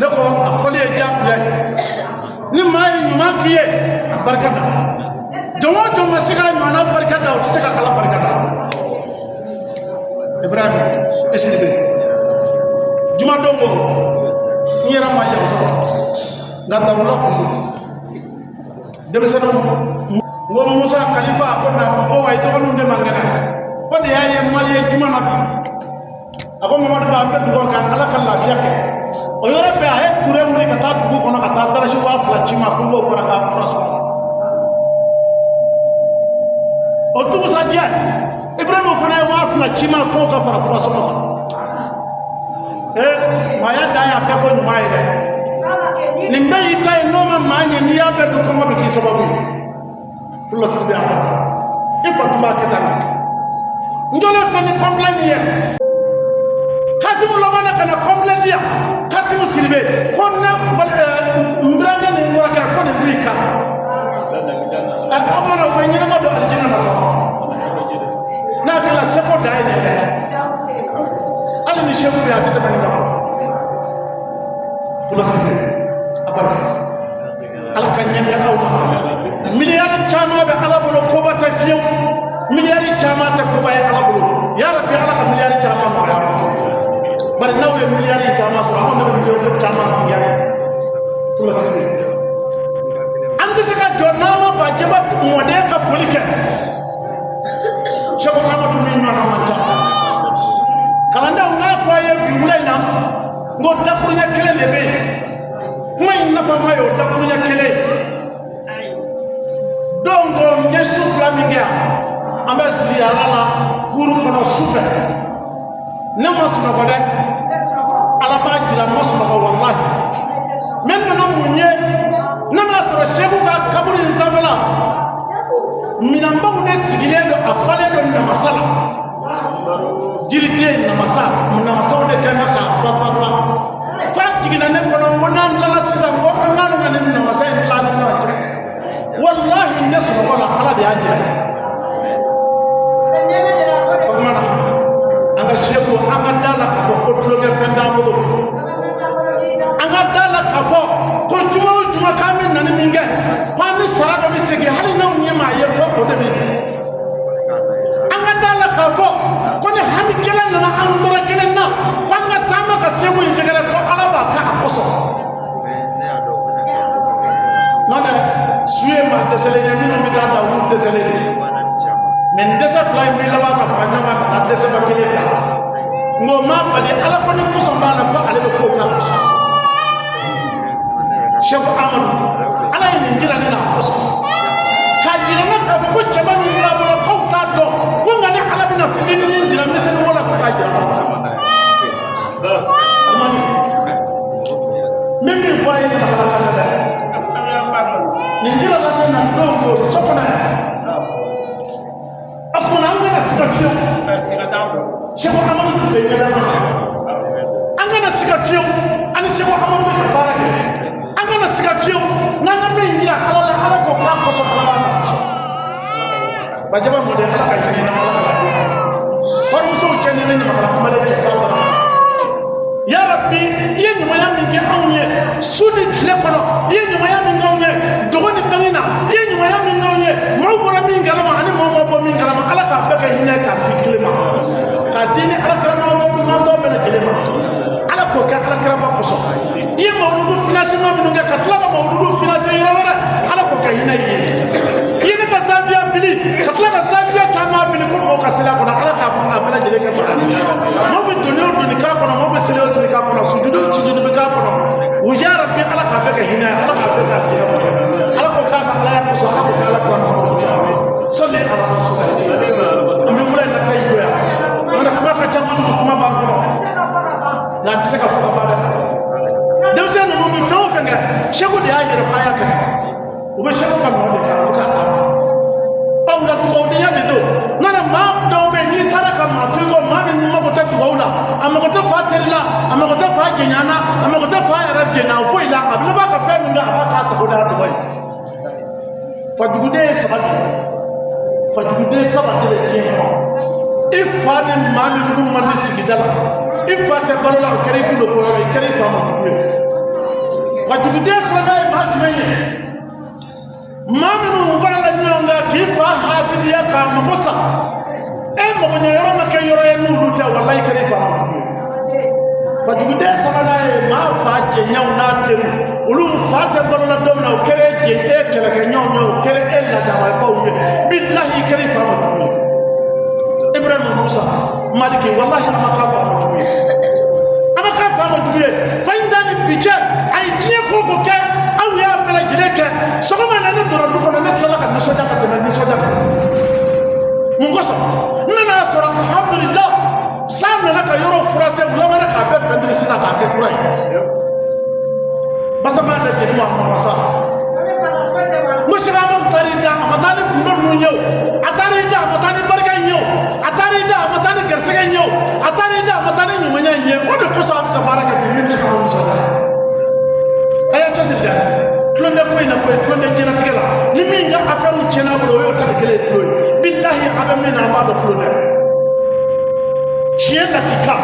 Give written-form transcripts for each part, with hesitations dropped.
ne ko a fɔli ye diyagoya ye ni maa ye ɲuman k'i ye a barika da jɔn o jɔn ma se ka ɲumanna barika da o tɛ se ka Ala barika da Ibrahima Esiribe juma don o n yɛrɛ ma yan sɔrɔ nka darula kun don denmisɛnninw n ko Musa Kalifa a ko naamu ko wa dɔgɔninw de man kɛnɛ ko de y'a ye Mali ye juma na bi a ko Mamadu Ba an bɛ dugawu kɛ Ala ka lafiya kɛ o yɔrɔ bɛɛ a ye Ture wuli ka taa dugu kɔnɔ ka taa darasi 2000 ci ma ko n b'o fara ka fura sɔrɔ o dugusajɛ Ibrahima fana ye 2000 ci ma k'o ka fara fura sɔrɔ kan maaya dan y'a kɛ ko ɲuman ye dɛ nin bɛɛ y'i ta ye n'o ma maa ɲɛ n'i y'a bɛɛ dun kɔngɔ bɛ k'i sababu ye lasiri bɛ a kan i fa tun b'a kɛ tan de n jɔlen filɛ ni kɔnpilɛ min ye Kasimu laban na ka na kɔnpilɛ di yan Kasimu Siribe ko ne n burankɛ ni n kɔrɔkɛ ko nin b'i kan o kumana u bɛ ɲɛnama don alijinɛ na sa n'a kɛla seko dan ye dɛ hali ni seku bɛ yen a tɛ tɛmɛ nin kan lasiri a barika Ala ka ɲɛmɛ aw la miliyari caman bɛ Ala bolo koba tɛ fiyewu miliyari caman tɛ koba ye Ala bolo ya Rabbi Ala ka miliyari caman nɔgɔya bari n'aw ye miliyari caman sɔrɔ anw de bɛ miliyari caman sigiya lasiri an tɛ se ka jɔ n'an ma Bajɛba mɔden ka foli kɛ Seku Amadu min ɲɔgɔnna man ca kalandenw n k'a fɔ a ye bi wula in na n ko dakuruɲɛ kelen de bɛ yen kuma in nafama ye o dakuruɲɛ kelen don ko n ye su 2 min kɛ yan an bɛ ziyara la wuru kɔnɔ su fɛ ne ma sunɔgɔ dɛ Ala b'a jira n ma sunɔgɔ walahi mɛ n nana mun ye ne m'a sɔrɔ Seku ka kaburu in sanfɛla minanbaw de sigilen don a falen don namasa la jiriden namasaw de kɛ n bɛ k'a fura fa jiginna ne kɔnɔ n ko n'an tilala sisan n ko an ka kan ka nin namasa in tila ni ɲɔgɔn cɛ walahi n tɛ sunɔgɔ la Ala de y'a jira n ye o kumana an ka Seku an ka da la k'a fɔ ko tulonkɛfɛn t'an bolo an ka da la k'a fɔ ko juma o juma k'an bɛ na ni min kɛ ko an ni sara dɔ bɛ segin hali n'anw ɲɛ maa ye ko o de bɛ yen an ka da la k'a fɔ ko ni hami kelen nana an nɔrɔ kelen na ko an ka taama ka Seku in sɛgɛrɛ ko Ala b'a kɛ a kosɔn n'o tɛ su ye maa dɛsɛlen ye minnu bɛ taa da olu dɛsɛlen de mɛ n dɛsɛ 2 in bɛ laban ka fara ɲɔgɔn kan ka taa dɛsɛ ba kelen da nko maa bali Ala ko ni kosɔn b'a la ko ale bɛ kow k'a kosɔn Seku Amadu Ala ye nin jira ne na a kosɔn k'a jira ne k'a fɔ ko cɛba min b'a bolo k'aw t'a dɔn ko nka ni Ala bɛna fitinin min jira misɛnnin wala ko k'a jira aw la min min fɔ a ye nin Ala kan dɛ nin jira la ne na don ko so kɔnɔ a kumana an kana siga fiyewu Seku Amadu Siribe ɲɛda ma cɛ an kana siga fiyewu ani Seku Amadu bɛ ka baara kɛ an kana siga fiyewu n'an ka min jira Ala la Ala ko k'a kosɔn Ala b'a kosɔn Bajɛba mɔden Ala ka hinɛ na Ala ka lafiya warimusow cɛ ni ne ɲamakala kamalen cɛ k'a bara ya Rabbi i ye ɲumanya min kɛ anw ye su ni tile kɔnɔ i ye ɲumanya min kɛ anw ye dogo ni bangi na i ye ɲumanya min kɛ anw ye maaw bɔra min kalama ani maaw ma bɔ min kalama Ala k'a bɛɛ kɛ hinɛ k'a si tile ma k'a di ni alakira maatɔ bɛɛ lajɛlen ma Ala k'o kɛ alakira ma kosɔn i ye mawuludu financement minnu kɛ ka tila ka mawuludu financer yɔrɔ wɛrɛ Ala k'o kɛ hinɛ i ye i ye ne ka zawiya bili ka tila ka zawiya caman bili ko mɔgɔw ka seli a kɔnɔ Ala k'a bɛɛ lajɛlen kɛ baara maaw bɛ doni o doni k'a kɔnɔ maaw bɛ seli o seli k'a kɔnɔ sujudu o sujudu bɛ k'a kɔnɔ u ya Rabbi Ala k'a bɛɛ kɛ hinɛ Ala k'a bɛɛ kɛ hinɛ Ala k'o k'a ka Ala ya kosɔn Ala k'o kɛ alakira sɔli ala rasulillah an bɛ wula in na ta yi goya n'o tɛ kuma ka ca kojugu kuma b'an kɔnɔ nka a tɛ se ka fɔ ka ban dɛ denmisɛnnin ninnu bɛ fɛn o fɛn kɛ Seku de y'a yɛrɛ k'a y'a kɛ u bɛ Seku ka nɔ de kɛ u bɛ k'a taama nka dugawudenya de don n'o tɛ maa dɔw bɛ yen n'i taara ka maa to yen ko maa min mago tɛ dugawu la a mago tɛ fa teri la a mago tɛ fa jɛɲana a mago tɛ fa yɛrɛ jɛɲa foyi la a bɛɛ b'a ka fɛn min kɛ a b'a k'a sago n'a tɔgɔ ye fajuguden ye saba de ye fajuguden saba de bɛ diɲɛ kɔnɔ i fa ni maa min dun man di sigida la i fa tɛ balo la o kɛra i kulo fɔ yɔrɔ i kɛra i fa ma jugu ye fajugude fana ma jumenye maminu ngara la nyonga kifa hasidiya ka makosa mo nya yoro make yoro ye nudu te wallahi kare fa mutu fajugude sabana ma fa je nyaw na teru ulu fa te bolola domna o kere je e kele ke nyonyo kere e la da wa bawye billahi kare fa mutu Ibrahim Musa maliki wallahi ama ka fa mutu ama ka fa mutu fa indani biche ay die ko ke aw ya bela jireke sogoma na ne doro duko na tla ka nisoja ka teme nisoja mungoso nana sura alhamdulillah sanna la ka yoro frase ulama la ka be pendri sina ka ke kurai basama da jeni ma masa mushira mo tari da amatani gundon nunyo atari da amatani barga nyo atari da amatani gersega nyo atari da amatani nyumanya nyo odo ko sa ka baraka bi min sa ko sa aya tasilla klonde ko ina ko klonde jena tigela ni minga afaru chena bolo yo ta kele klonde billahi abamina ma do klonde chiena kika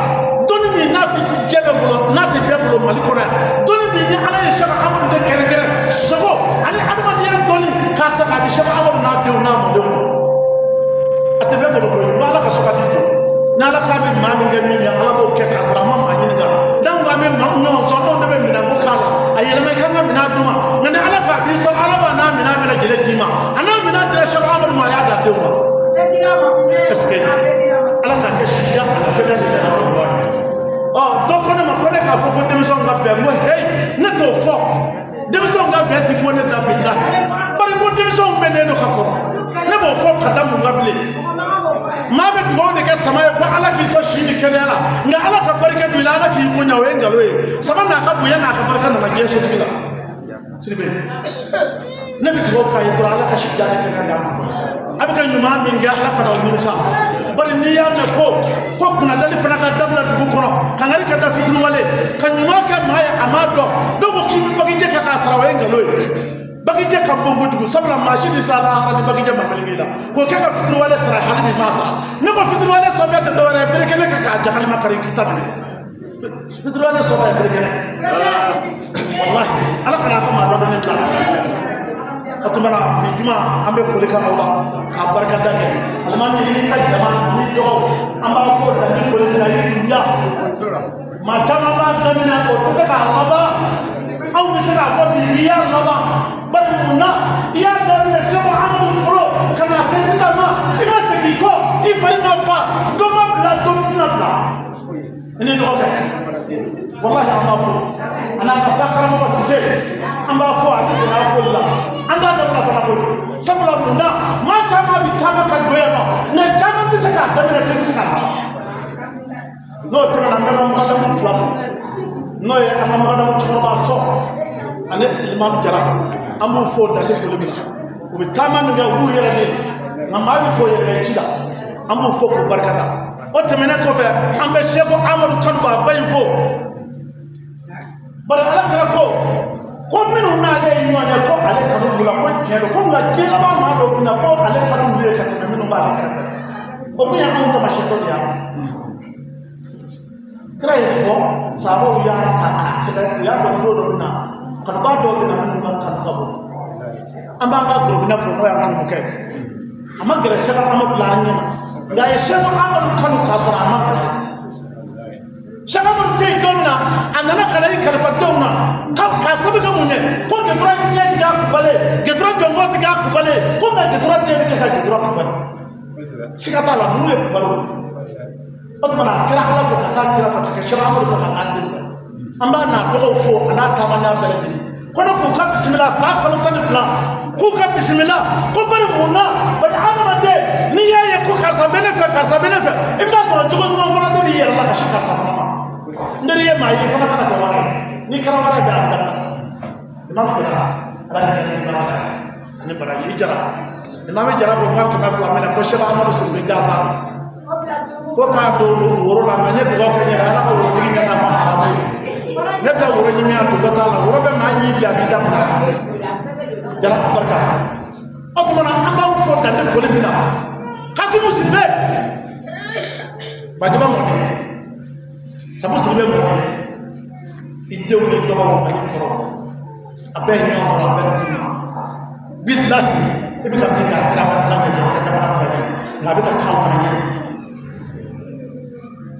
doni mi nati jebe bolo nati be bolo malikona doni mi ni ala ya shaba amadu de kere kere sogo ali adama dia doni ka ta ka di shaba amadu na de na mo de ate be bolo ko bala ka soka di nala ka be ma mi ngami ya ala bo ke ka tara ma ma ni ga dan ga me ma nyo so on de be mi na bo kala ayela me kan ga mi na duma ngane ala ka bi so ala ba na mi na me na jele tima ana mi na dira shaba amadu ma ya da de ma eske ala ka ke shida ala ke da ni da ko wa oh donc on ma ko de ka fo ko de so nga be mo hey ne to fo de so nga be ti ko ne da billah bari mo de so me ne do ka ko ne bo fo kadam nga bile ma be duwo de ke samaye ko ala ki so shi ni kenela nga ala ka barke du ila ala ki bunya we ngalo e sama na ka buya na ka barka na ngi so tigila siribe ne bi duwo ka yidra ala ka shi da ne kenela ma abika nyuma min ga ala ka do musa bari ni ya me ko kuna dali fana ka dabla dugu kono kangari ka da fitru wale kan nyuma ka ma ya amado dogo ki bagi je ka asara we ngalo e bagi je ka bombo dugu sabla ma shi ta la harabi bagi je mamele ngila ko ka ka fitru wale sara halimi masara ne ko fitru wale so be ta do re bereke ne ka jagal ma kari kitab ne fitru wale so be bereke ne wallahi ala kana ka ma do ne ta atumana ni juma ambe foli ka awla ka barka dake almani ni ka jama ni do amba fo da ni foli da ni dunya ma tama ba damina o tsaka Allah aw bisaka ko bi ya Allah bal munna ya da ni shaba amal quro kana sesisa ma ima sekiko ifari ma fa do ma bla do na bla ini do ka wallahi amma fo ana ka fakhara ma sise amba fo hadisi na fo la anda da bla fa ko sabla munna ma tama bi tama ka doya ma na tama tisaka da ni ka tisaka zo tana na ngam ma da mu fla no ye amma ma da mu tuma ba so ane imam jara ambu fo da ni fo libna ko bi tama mi ga wu yere ne ma bi fo yere ci da ambu fo ko barkata o temene ko fe ambe shego amadou kanu ba bay fo bara ala kala ko minu na le nyonya ko ale kanu bula ko jedo ko la jela ba ma do na ko ale kanu bule ka te minu ba le kala o ko ya on to ma sheto ya kray ko sabo ya ta asira ya do na kan ba do na minu ba kan sabo amba ga group na fo no ya kan mukai amma gara shaba amadou la nyama nga ya shaba amadou kanu kasara amma shaba mun tay donna anana kala yi kalfa donna ka sabiga munye ko de dra nyati ga ku bale de dra jongo ti ga ku bale ko ga de dra de ka de dra ku bale sikata la mule ku bale otmana kala ala ko ka kira fa ka shaba amadou ka ande amba na dogo fo ana tamanya bale kono ko ka bismillah sa kala tan fla ko ka bismillah ko bari munna bari adama de ni yaye ko karsa benefe ibda so jogo mo fana do yere la ka shikar sa fama ndere ye ma yi fana kana do wara ni kara wara da abda imam jara ala ni ma ni bara yi jara imam jara bo ma ko ma fla mena ko sheba amadu sirbe gaza ko ka do woro la mene do ko nyara ala ko woro tigi na ma harabe ne ta woro ni mi adu do ta la woro be ma yi bi abi da jara barka otmana amba fo dande foli bina kasi muslibe badiba mo sa muslibe mo idew ni do ba ko abe nyo fo abe dina billahi ibi ka bi ka kira ba la me na ka ba ka na bi ka ka fa na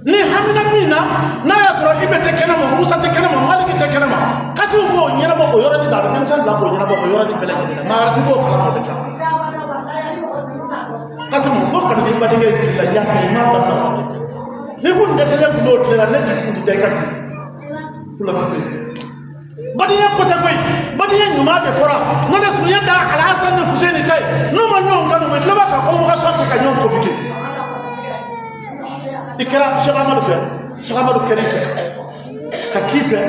ni hamina mina na ya soro ibe te kenama musa te kenama maliki te kenama kasi bo nyina bo ko yoro ni da dem san la bo nyina bo ko yoro ni bele ni ma arati bo kala mo de ta kasi mo bo kan ni ba de la ya ke ma da na ni kun de sele ku do tera ne ki de ka kula sibe badiya ko ta koy badiya nyuma de fora no de sunya da ala hasan ne fusaini tay no ma nyon ngado be laba ka ko ka shakka ka nyon ko biki ikra shagamadu fe shagamadu kereke ka kife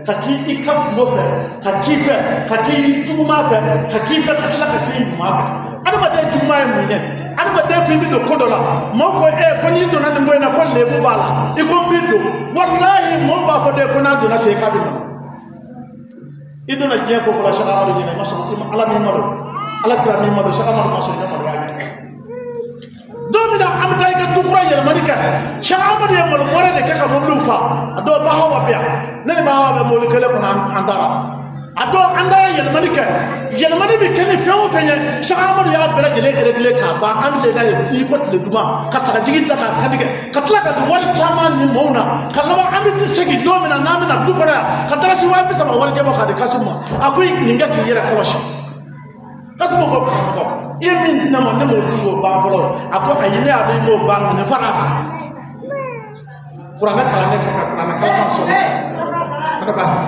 ka ki ikam mo fe ka kife ka ki tuguma fe ka kife ka tla ka ki ma fe adama de tuguma e munye adama de ko bido kodola mo ko e ko ni do na ngoy na ko lebu bala iko bido wallahi mo ba fo de ko na do na se kabila idona je ko ko shagamadu ni ma so ima ala mi maro ala kira mi maro shagamadu ma so ni maro ya domina amta ka tukura yel malika shaamadu ya mol more de ka mo lufa ado bahawa biya nani bahawa be mol kele ko andara ado andara yel malika bi keni fewo fenye shaamadu ya bela jele regle ka ba amle da ni ko tle duma ka saka jigi ta ka kadige ka tla ka wal chama ni mona kalaba amit segi domina namina dukora ka tarasi wa bi sama wal jabo ka de kasuma akui ninga ki yera kawashi kasuma ko ko yemin na mo ne mo ko ba bolo ako ayine ade mo ba ne faraka qur'ana kala ne ka qur'ana kala so kada basa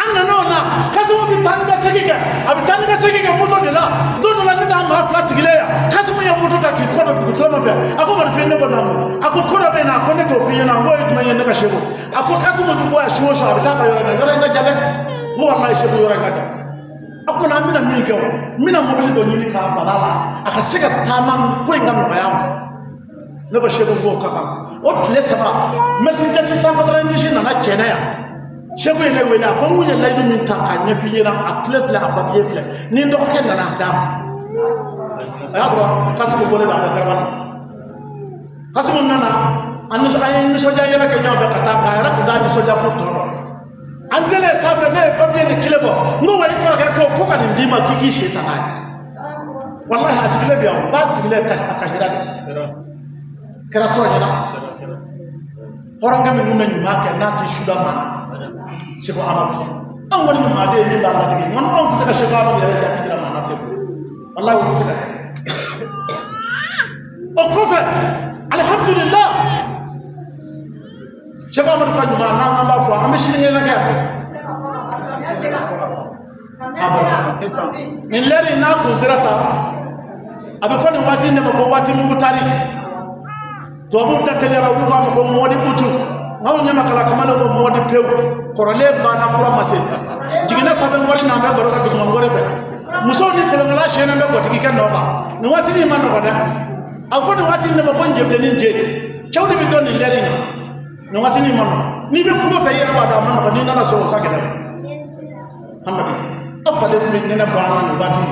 anna no na kasuma bi tanga segika abi tanga segika moto de la dono la nda ma fla sigile ya kasuma ya moto ta ki ko do to ma fe ako ma fe ne bo na mo ako ko do be na ko ne to fi na mo yitu ma yende ka shebo ako kasuma du bo ya sho sho abi ta ka yoro na yoro nga jale mo wa ma shebo yoro nga da ako na mina miga mina mobili do ni ka balala aka siga taman ko ngam no yam ne ba shebo go kaka o tle saba mesin jasi sa fatran dishi na na kena ya shebo ile wela ko mu ya laidu min ta ka nya fi yira akle fle ababiye fle ni ndo ko na na dam ya bro kasu ko bole da garban kasu mun nana an so ay ni so jaya la ke nyaw be kata ka ra ko da ni so ja ko to anzele sabe ne papier ni kilebo ngo way ko ka ndima kiki shetana wallahi asigile biya ba asigile akashirade kera so jana horanga me ngume nyuma ke nati shudama siko amako an woni ma de ni ba la dige man on sika shugaba yare ta tijira ma nasibu wallahi wo sika o kofa alhamdulillah shaka mar ka nyuma na ngamba fo am shiringe na ka min leri na ko zirata abe fani wati ne ko wati mungu tari to abu tatele rawdu ko ko modi butu ngaw nyama kala kamalo ko modi pew korole ba na kura mase jigina sabe ngori na be boroka dum ngore be muso ni ko ngala shena be botiki kan no ba ni wati ni man no da afoni wati ne ko njeble ni je chawdi bi don ni leri na no wati ni man ni be kuma fe yera ba da man ba ni na so ka gele hamadi afale ko ni na ba man wati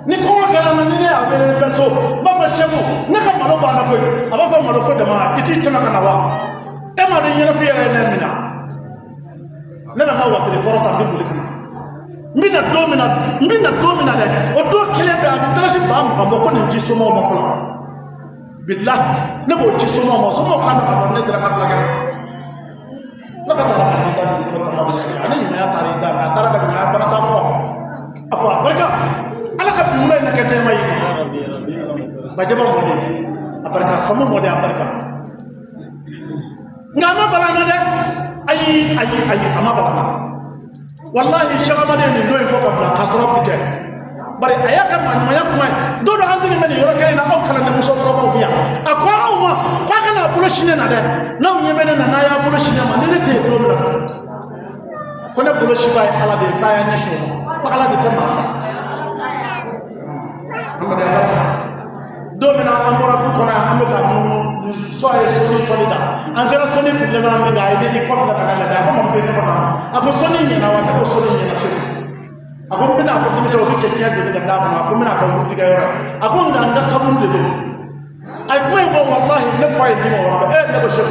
ni ko kala na ni ne abele be so ba fa shebu na ka malo ba na ko aba fa malo ko da ma iti tama kana wa e ma de yera fi yera na mina ne ba wa tele porota bi bulik mina domina de o do kile be abi trashi ba ma ba ko ni jiso mo ma fala billah ne bo jiso mo so mo ka na ba ne sira ka la gele la ka tara ka ti ba ni ko ta ba ani ni ya tari da ka tara ka na ba ta ko afa barka ala ka bi mulai na ka tema yi ba jaba mo de abarka samu mo de abarka ngama balana de ayi ama balana wallahi shagama de ni doy fo ka bla kasro bite bari ayaka man ma yakma do do azini men yoro kay na o kala de muso tro ba biya akwa uma kwa kana bulo shine na de na nyebe na na ya bulo shine ma ne te do na ko na bulo shi bay ala de kaya nyashi ko ala de tamata amade barka do bina amora du kona amaka so ay soni tolida anzera soni kuble na me gaay de ko la kana da ko mo fe ne ko na ako soni ni na wa ko soni ni na shi ako bina ko dum so bi ke nya de da na ko mina ko wuti ga yora ako nganga kaburu de do ay ko ko wallahi ne ko ay di mo wala e de ko shi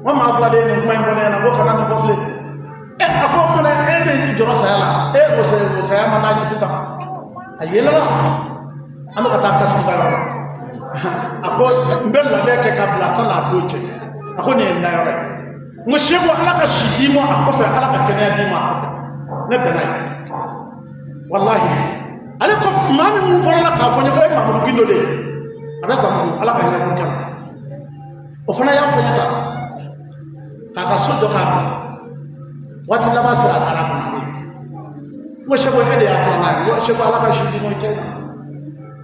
mo ma fla de ni mo ko ne na ko kana ko fle ako ko na e de joro sa yala saya mana ni sita ayela ame kata kasum ba ako mbella be ke kabla sala doche ako ni ndayore ngo shego ala ka shidimo akofe ala ka kenya dimo akofe ne danai wallahi ale ko mami mu fola ka fo ni ko mamudu gindo de abe samudu ala ka hira burkan o fana ya fo nyata ka soddo ka wati la basira dara ko ni mo shego ede ya ko na yo shego ala ka shidimo ite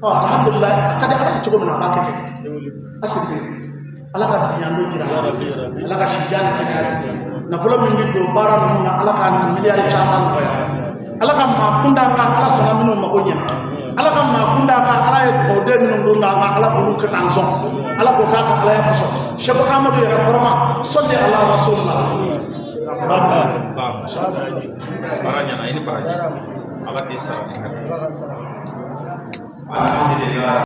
alhamdulillah kada ala cogo na bakete asibi ala ka biyando jira ala ka shijana kanyari na fulo min do bara no na ala ka miliyar chama no ya ala ka ma kunda ka ala sala mino magonya ala ka ma kunda ka ala e bode mino do na ala ko ka tanson ala ko ka ala ya kuso shebo amadu ya horma salli ala rasulullah baranya na ini baranya ala kisa